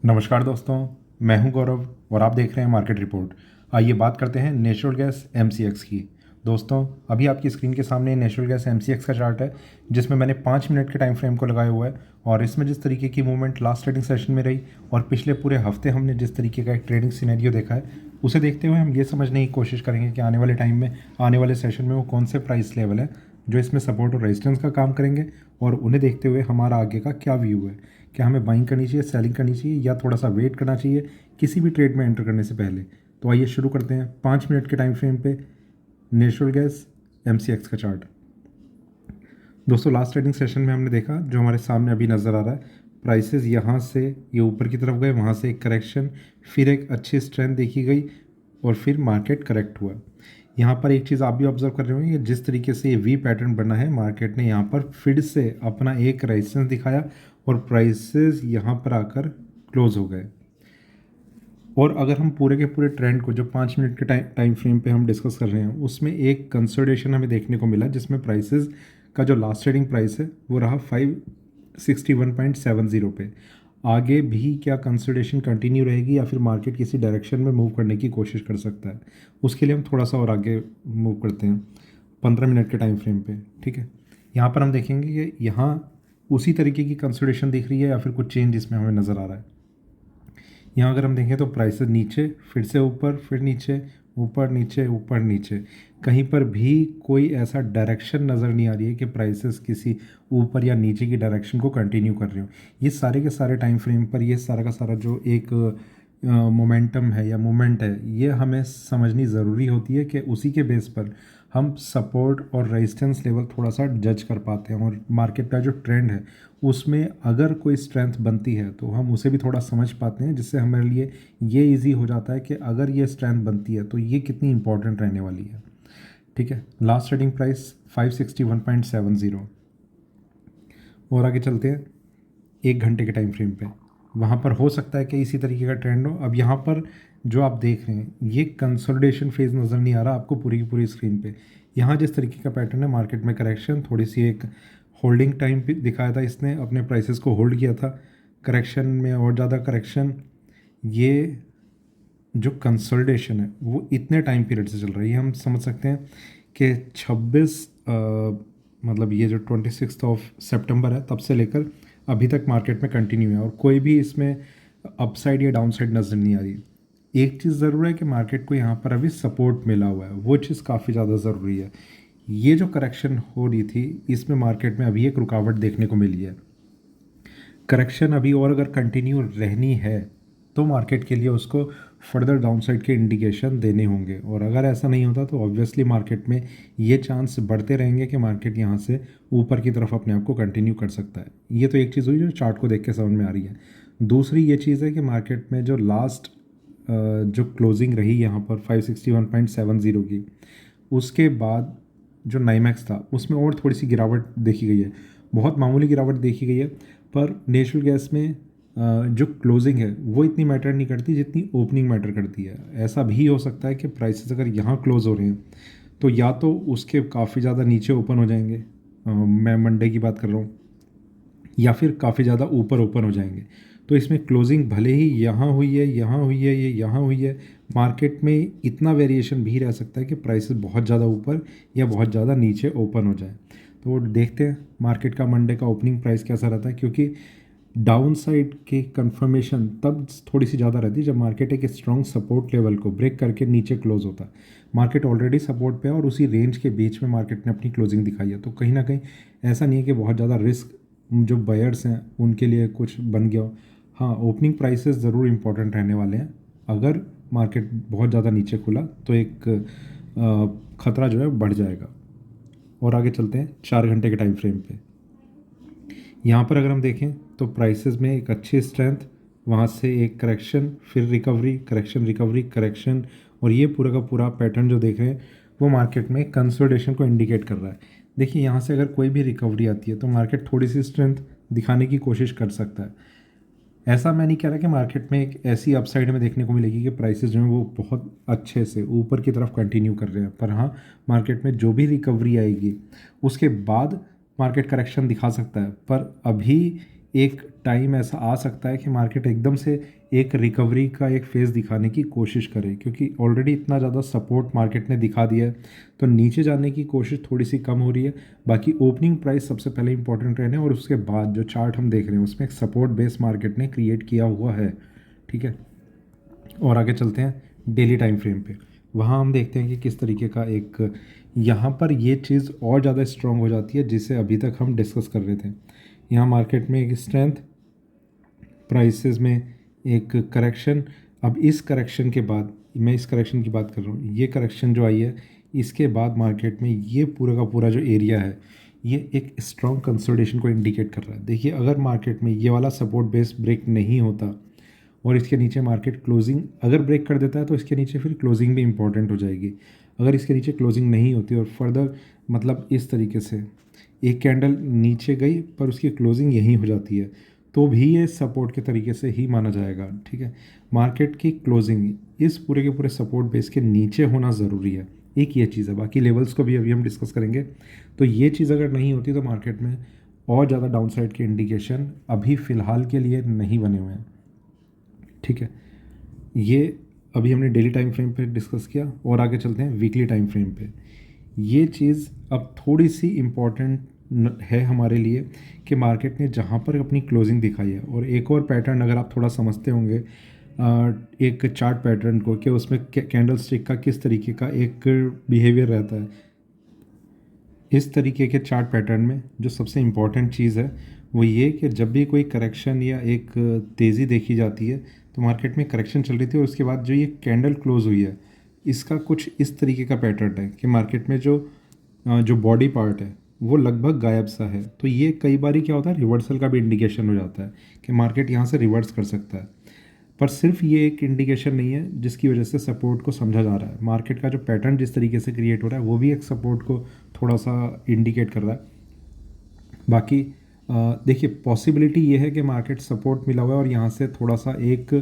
नमस्कार दोस्तों, मैं हूं गौरव और आप देख रहे हैं मार्केट रिपोर्ट। आइए बात करते हैं नेचुरल गैस एमसीएक्स की। दोस्तों, अभी आपकी स्क्रीन के सामने नेचुरल गैस एमसीएक्स का चार्ट है, जिसमें मैंने 5 मिनट के टाइम फ्रेम को लगाया हुआ है। और इसमें जिस तरीके की मूवमेंट लास्ट ट्रेडिंग सेशन में रही और पिछले पूरे हफ्ते हमने जिस तरीके का एक ट्रेडिंग सिनेरियो देखा है, उसे देखते हुए हम ये समझने की कोशिश करेंगे कि आने वाले टाइम में, आने वाले सेशन में वो कौन से प्राइस लेवल है जो इसमें सपोर्ट और रेजिस्टेंस का काम करेंगे। और उन्हें देखते हुए हमारा आगे का क्या व्यू है, क्या हमें बाइंग करनी चाहिए, सेलिंग करनी चाहिए, या थोड़ा सा वेट करना चाहिए किसी भी ट्रेड में एंटर करने से पहले। तो आइए शुरू करते हैं 5 मिनट के टाइम फ्रेम पे नेचुरल गैस एमसीएक्स का चार्ट। दोस्तों, लास्ट ट्रेडिंग सेशन में हमने देखा, जो हमारे सामने अभी नज़र आ रहा है, प्राइसेस यहाँ से ये ऊपर की तरफ गए, वहाँ से एक करेक्शन, फिर एक अच्छी स्ट्रेंथ देखी गई और फिर मार्केट करेक्ट हुआ। यहाँ पर एक चीज़ आप भी ऑब्जर्व कर रहे होंगे, जिस तरीके से ये वी पैटर्न बना है, मार्केट ने यहाँ पर फिर से अपना एक रेजिस्टेंस दिखाया और प्राइसेस यहाँ पर आकर क्लोज हो गए। और अगर हम पूरे के पूरे ट्रेंड को जो 5 मिनट के टाइम फ्रेम पे हम डिस्कस कर रहे हैं, उसमें एक कंसोलिडेशन हमें देखने को मिला, जिसमें प्राइसेस का जो लास्ट ट्रेडिंग प्राइस है वो रहा 561.70 पे। आगे भी क्या कंसोलिडेशन कंटिन्यू रहेगी या फिर मार्केट किसी डायरेक्शन में मूव करने की कोशिश कर सकता है, उसके लिए हम थोड़ा सा और आगे मूव करते हैं 15 मिनट के टाइम फ्रेम पे। ठीक है, यहाँ पर हम देखेंगे कि यहाँ उसी तरीके की कंसोलिडेशन दिख रही है या फिर कुछ चेंज इसमें हमें नज़र आ रहा है। यहाँ अगर हम देखें तो प्राइसेस नीचे, फिर से ऊपर, फिर नीचे, ऊपर नीचे, ऊपर नीचे, कहीं पर भी कोई ऐसा डायरेक्शन नज़र नहीं आ रही है कि प्राइसेस किसी ऊपर या नीचे की डायरेक्शन को कंटिन्यू कर रहे हो। ये सारे के सारे टाइम फ्रेम पर ये सारा का सारा जो एक मोमेंटम है या मूवमेंट है, ये हमें समझनी ज़रूरी होती है कि उसी के बेस पर हम सपोर्ट और रेजिस्टेंस लेवल थोड़ा सा जज कर पाते हैं। और मार्केट का जो ट्रेंड है, उसमें अगर कोई स्ट्रेंथ बनती है तो हम उसे भी थोड़ा समझ पाते हैं, जिससे हमारे लिए ये इजी हो जाता है कि अगर ये स्ट्रेंथ बनती है तो ये कितनी इंपॉर्टेंट रहने वाली है। ठीक है, लास्ट ट्रेडिंग प्राइस 561.70। और आगे चलते हैं 1 घंटे के टाइम फ्रेम पे। वहाँ पर हो सकता है कि इसी तरीके का ट्रेंड हो। अब यहाँ पर जो आप देख रहे हैं, ये कंसोलिडेशन फेज नज़र नहीं आ रहा आपको पूरी की पूरी स्क्रीन पे। यहाँ जिस तरीके का पैटर्न है, मार्केट में करेक्शन, थोड़ी सी एक होल्डिंग टाइम पे दिखाया था, इसने अपने प्राइसेस को होल्ड किया था, करेक्शन में और ज़्यादा करेक्शन। ये जो कंसोलिडेशन है वो इतने टाइम पीरियड से चल रही है, हम समझ सकते हैं कि 26 मतलब ये जो 26 सितंबर है, तब से लेकर अभी तक मार्केट में कंटिन्यू है और कोई भी इसमें अपसाइड या डाउनसाइड नज़र नहीं आ रही। एक चीज़ ज़रूर है कि मार्केट को यहाँ पर अभी सपोर्ट मिला हुआ है, वो चीज़ काफ़ी ज़्यादा ज़रूरी है। ये जो करेक्शन हो रही थी, इसमें मार्केट में अभी एक रुकावट देखने को मिली है। करेक्शन अभी और अगर कंटिन्यू रहनी है तो मार्केट के लिए उसको फर्दर डाउनसाइड के इंडिकेशन देने होंगे। और अगर ऐसा नहीं होता तो ऑब्वियसली मार्केट में ये चांस बढ़ते रहेंगे कि मार्केट यहाँ से ऊपर की तरफ अपने आप को कंटिन्यू कर सकता है। ये तो एक चीज़ हुई जो चार्ट को देख के समझ में आ रही है। दूसरी ये चीज़ है कि मार्केट में जो लास्ट जो क्लोजिंग रही यहाँ पर 561.70 की, उसके बाद जो नाइमैक्स था उसमें और थोड़ी सी गिरावट देखी गई है, बहुत मामूली गिरावट देखी गई है। पर नेचुरल गैस में जो क्लोजिंग है वो इतनी मैटर नहीं करती जितनी ओपनिंग मैटर करती है। ऐसा भी हो सकता है कि प्राइसेस अगर यहाँ क्लोज हो रहे हैं तो या तो उसके काफ़ी ज़्यादा नीचे ओपन हो जाएंगे, मैं मंडे की बात कर रहा हूँ, या फिर काफ़ी ज़्यादा ऊपर ओपन हो जाएंगे। तो इसमें क्लोजिंग भले ही यहाँ हुई है, यहाँ हुई है, ये यहाँ हुई है, मार्केट में इतना वेरिएशन भी रह सकता है कि प्राइसेस बहुत ज़्यादा ऊपर या बहुत ज़्यादा नीचे ओपन हो जाए। तो देखते हैं मार्केट का मंडे का ओपनिंग प्राइस कैसा रहता है, क्योंकि डाउन साइड की कंफर्मेशन तब थोड़ी सी ज़्यादा रहती है जब मार्केट एक स्ट्रॉन्ग सपोर्ट लेवल को ब्रेक करके नीचे क्लोज होता है। मार्केट ऑलरेडी सपोर्ट पे है और उसी रेंज के बीच में मार्केट ने अपनी क्लोजिंग दिखाई है। तो कहीं ना कहीं ऐसा नहीं है कि बहुत ज़्यादा रिस्क जो बायर्स हैं उनके लिए कुछ बन गया हो। हाँ, ओपनिंग प्राइसेस ज़रूर इंपॉर्टेंट रहने वाले हैं। अगर मार्केट बहुत ज़्यादा नीचे खुला तो एक ख़तरा जो है बढ़ जाएगा। और आगे चलते हैं 4 घंटे के टाइम फ्रेम पे। यहाँ पर अगर हम देखें तो प्राइसेस में एक अच्छी स्ट्रेंथ, वहाँ से एक करेक्शन, फिर रिकवरी, करेक्शन, रिकवरी, करेक्शन, और ये पूरा का पूरा पैटर्न जो देख रहे हैं वो मार्केट में कंसोलिडेशन को इंडिकेट कर रहा है। देखिए, यहाँ से अगर कोई भी रिकवरी आती है तो मार्केट थोड़ी सी स्ट्रेंथ दिखाने की कोशिश कर सकता है। ऐसा मैं नहीं कह रहा कि मार्केट में एक ऐसी अपसाइड में देखने को मिलेगी कि प्राइसेस जो हैं वो बहुत अच्छे से ऊपर की तरफ कंटिन्यू कर रहे हैं, पर हाँ, मार्केट में जो भी रिकवरी आएगी उसके बाद मार्केट करेक्शन दिखा सकता है। पर अभी एक टाइम ऐसा आ सकता है कि मार्केट एकदम से एक रिकवरी का एक फेज़ दिखाने की कोशिश करे, क्योंकि ऑलरेडी इतना ज़्यादा सपोर्ट मार्केट ने दिखा दिया है, तो नीचे जाने की कोशिश थोड़ी सी कम हो रही है। बाकी ओपनिंग प्राइस सबसे पहले इंपॉर्टेंट रहने, और उसके बाद जो चार्ट हम देख रहे हैं उसमें एक सपोर्ट बेस मार्केट ने क्रिएट किया हुआ है, ठीक है। और आगे चलते हैं डेली टाइम फ्रेम पे। वहाँ हम देखते हैं कि किस तरीके का एक यहाँ पर ये चीज़ और ज़्यादा स्ट्रॉन्ग हो जाती है, जिसे अभी तक हम डिस्कस कर रहे थे। यहाँ मार्केट में एक स्ट्रेंथ, प्राइसेस में एक करेक्शन। अब इस करेक्शन के बाद, मैं इस करेक्शन की बात कर रहा हूँ, ये करेक्शन जो आई है इसके बाद मार्केट में ये पूरा का पूरा जो एरिया है ये एक स्ट्रॉन्ग कंसोलिडेशन को इंडिकेट कर रहा है। देखिए, अगर मार्केट में ये वाला सपोर्ट बेस ब्रेक नहीं होता और इसके नीचे मार्केट क्लोजिंग अगर ब्रेक कर देता है, तो इसके नीचे फिर क्लोजिंग भी इंपॉर्टेंट हो जाएगी। अगर इसके नीचे क्लोजिंग नहीं होती और फर्दर मतलब इस तरीके से एक कैंडल नीचे गई पर उसकी क्लोजिंग यहीं हो जाती है, तो भी ये सपोर्ट के तरीके से ही माना जाएगा, ठीक है। मार्केट की क्लोजिंग इस पूरे के पूरे सपोर्ट बेस के नीचे होना ज़रूरी है, एक ये चीज़ है। बाकी लेवल्स को भी अभी हम डिस्कस करेंगे। तो ये चीज़ अगर नहीं होती तो मार्केट में और ज़्यादा डाउनसाइड के इंडिकेशन अभी फ़िलहाल के लिए नहीं बने हुए हैं, ठीक है। ये अभी हमने डेली टाइम फ्रेम पे डिस्कस किया, और आगे चलते हैं वीकली टाइम फ्रेम पे। ये चीज़ अब थोड़ी सी इम्पॉर्टेंट है हमारे लिए कि मार्केट ने जहाँ पर अपनी क्लोजिंग दिखाई है, और एक और पैटर्न अगर आप थोड़ा समझते होंगे एक चार्ट पैटर्न को, कि उसमें कैंडल स्टिक का किस तरीके का एक बिहेवियर रहता है। इस तरीके के चार्ट पैटर्न में जो सबसे इम्पॉर्टेंट चीज़ है वो ये कि जब भी कोई करेक्शन या एक तेज़ी देखी जाती है, तो मार्केट में करेक्शन चल रही थी और उसके बाद जो ये कैंडल क्लोज हुई है, इसका कुछ इस तरीके का पैटर्न है कि मार्केट में जो बॉडी पार्ट है वो लगभग गायब सा है। तो ये कई बार क्या होता है, रिवर्सल का भी इंडिकेशन हो जाता है कि मार्केट यहाँ से रिवर्स कर सकता है। पर सिर्फ ये एक इंडिकेशन नहीं है जिसकी वजह से सपोर्ट को समझा जा रहा है। मार्केट का जो पैटर्न जिस तरीके से क्रिएट हो रहा है वो भी एक सपोर्ट को थोड़ा सा इंडिकेट कर रहा है। बाकी देखिए, पॉसिबिलिटी ये है कि मार्केट सपोर्ट मिला हुआ है और यहाँ से थोड़ा सा एक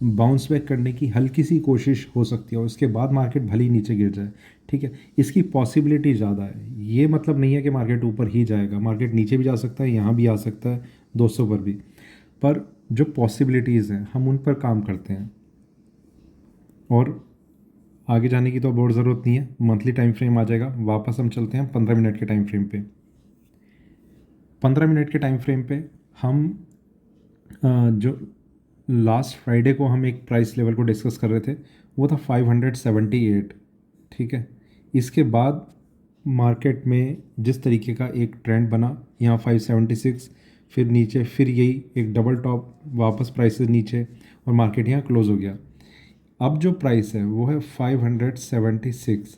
बाउंस बैक करने की हल्की सी कोशिश हो सकती है, और उसके बाद मार्केट भले ही नीचे गिर जाए, ठीक है। इसकी पॉसिबिलिटी ज़्यादा है। ये मतलब नहीं है कि मार्केट ऊपर ही जाएगा, मार्केट नीचे भी जा सकता है, यहाँ भी आ सकता है, 200 पर भी। पर जो पॉसिबिलिटीज़ हैं हम उन पर काम करते हैं, और आगे जाने की तो अब और ज़रूरत नहीं है। मंथली टाइम फ्रेम आ जाएगा। वापस हम चलते हैं 15 मिनट के टाइम फ्रेम पे। 15 मिनट के टाइम फ्रेम पे हम जो लास्ट फ्राइडे को हम एक प्राइस लेवल को डिस्कस कर रहे थे वो था 578, ठीक है। इसके बाद मार्केट में जिस तरीके का एक ट्रेंड बना, यहाँ 576, फिर नीचे, फिर यही एक डबल टॉप, वापस प्राइसेस नीचे, और मार्केट यहाँ क्लोज हो गया। अब जो प्राइस है वो है 576,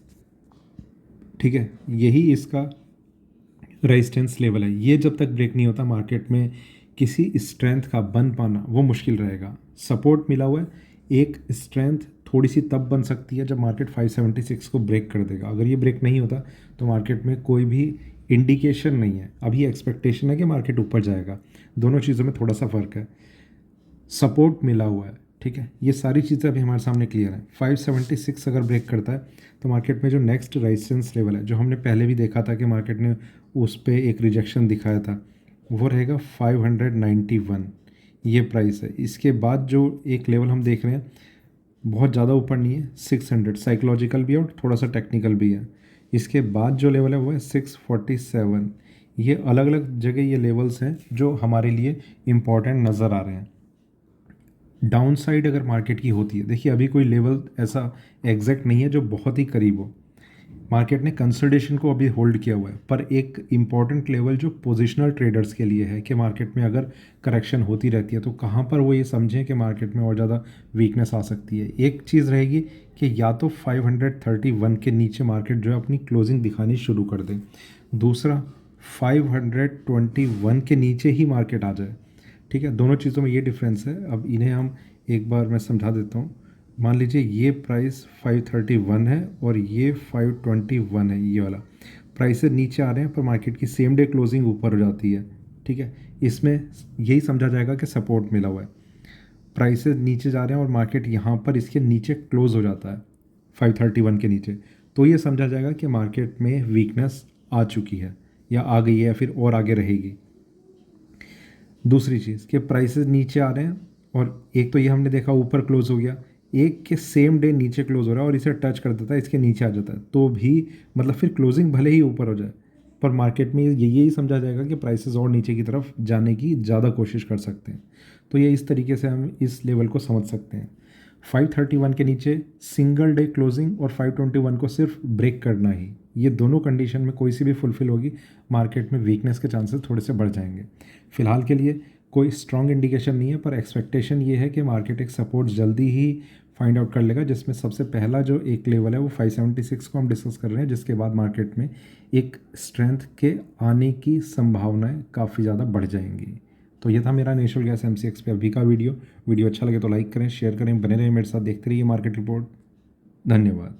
ठीक है। यही इसका रेजिस्टेंस लेवल है। ये जब तक ब्रेक नहीं होता मार्केट में किसी स्ट्रेंथ का बन पाना वो मुश्किल रहेगा। सपोर्ट मिला हुआ है, एक स्ट्रेंथ थोड़ी सी तब बन सकती है जब मार्केट 576 को ब्रेक कर देगा। अगर ये ब्रेक नहीं होता तो मार्केट में कोई भी इंडिकेशन नहीं है, अभी एक्सपेक्टेशन है कि मार्केट ऊपर जाएगा। दोनों चीज़ों में थोड़ा सा फ़र्क है। सपोर्ट मिला हुआ है, ठीक है। ये सारी चीज़ें अभी हमारे सामने क्लियर है। 576 अगर ब्रेक करता है तो मार्केट में जो नेक्स्ट रेजिस्टेंस लेवल है, जो हमने पहले भी देखा था कि मार्केट ने उस पर एक रिजेक्शन दिखाया था, वो रहेगा 591। ये प्राइस है। इसके बाद जो एक लेवल हम देख रहे हैं बहुत ज़्यादा ऊपर नहीं है, 600, साइकोलॉजिकल भी है और थोड़ा सा टेक्निकल भी है। इसके बाद जो लेवल है वो है 647। ये अलग अलग जगह ये लेवल्स हैं जो हमारे लिए इम्पॉर्टेंट नज़र आ रहे हैं। डाउन साइड अगर मार्केट की होती है, देखिए अभी कोई लेवल ऐसा एग्जैक्ट नहीं है जो बहुत ही करीब हो। मार्केट ने कंसोलिडेशन को अभी होल्ड किया हुआ है, पर एक इम्पॉर्टेंट लेवल जो पोजिशनल ट्रेडर्स के लिए है कि मार्केट में अगर करेक्शन होती रहती है तो कहाँ पर वो ये समझें कि मार्केट में और ज़्यादा वीकनेस आ सकती है। एक चीज़ रहेगी कि या तो 531 के नीचे मार्केट जो है अपनी क्लोजिंग दिखानी शुरू कर दे, दूसरा 521 के नीचे ही मार्केट आ जाए, ठीक है। दोनों चीज़ों में ये डिफरेंस है। अब इन्हें हम एक बार मैं समझा देता हूँ। मान लीजिए ये प्राइस 531 है और ये 521 है, ये वाला प्राइसेस नीचे आ रहे हैं पर मार्केट की सेम डे क्लोजिंग ऊपर हो जाती है, ठीक है। इसमें यही समझा जाएगा कि सपोर्ट मिला हुआ है। प्राइसेस नीचे जा रहे हैं और मार्केट यहाँ पर इसके नीचे क्लोज हो जाता है 531 के नीचे, तो ये समझा जाएगा कि मार्केट में वीकनेस आ चुकी है या आ गई है या फिर और आगे रहेगी। दूसरी चीज़ कि प्राइसेस नीचे आ रहे हैं, और एक तो ये हमने देखा ऊपर क्लोज हो गया, एक के सेम डे नीचे क्लोज हो रहा है और इसे टच कर देता है, इसके नीचे आ जाता है, तो भी मतलब फिर क्लोजिंग भले ही ऊपर हो जाए, पर मार्केट में यही समझा जाएगा कि प्राइसेस और नीचे की तरफ जाने की ज़्यादा कोशिश कर सकते हैं। तो ये इस तरीके से हम इस लेवल को समझ सकते हैं। 531 के नीचे सिंगल डे क्लोजिंग और 521 को सिर्फ ब्रेक करना ही, ये दोनों कंडीशन में कोई सी भी फुलफिल होगी, मार्केट में वीकनेस के चांसेस थोड़े से बढ़ जाएंगे। फिलहाल के लिए कोई स्ट्रॉन्ग इंडिकेशन नहीं है, पर एक्सपेक्टेशन ये है कि मार्केट एक सपोर्ट जल्दी ही फाइंड आउट कर लेगा, जिसमें सबसे पहला जो एक लेवल है वो 576 को हम डिस्कस कर रहे हैं, जिसके बाद मार्केट में एक स्ट्रेंथ के आने की संभावनाएं काफ़ी ज़्यादा बढ़ जाएंगी। तो ये था मेरा नेचुरल गैस MCX पे अभी का वीडियो अच्छा लगे तो लाइक करें, शेयर करें, बने रहें मेरे साथ, देखते रहिए मार्केट रिपोर्ट। धन्यवाद।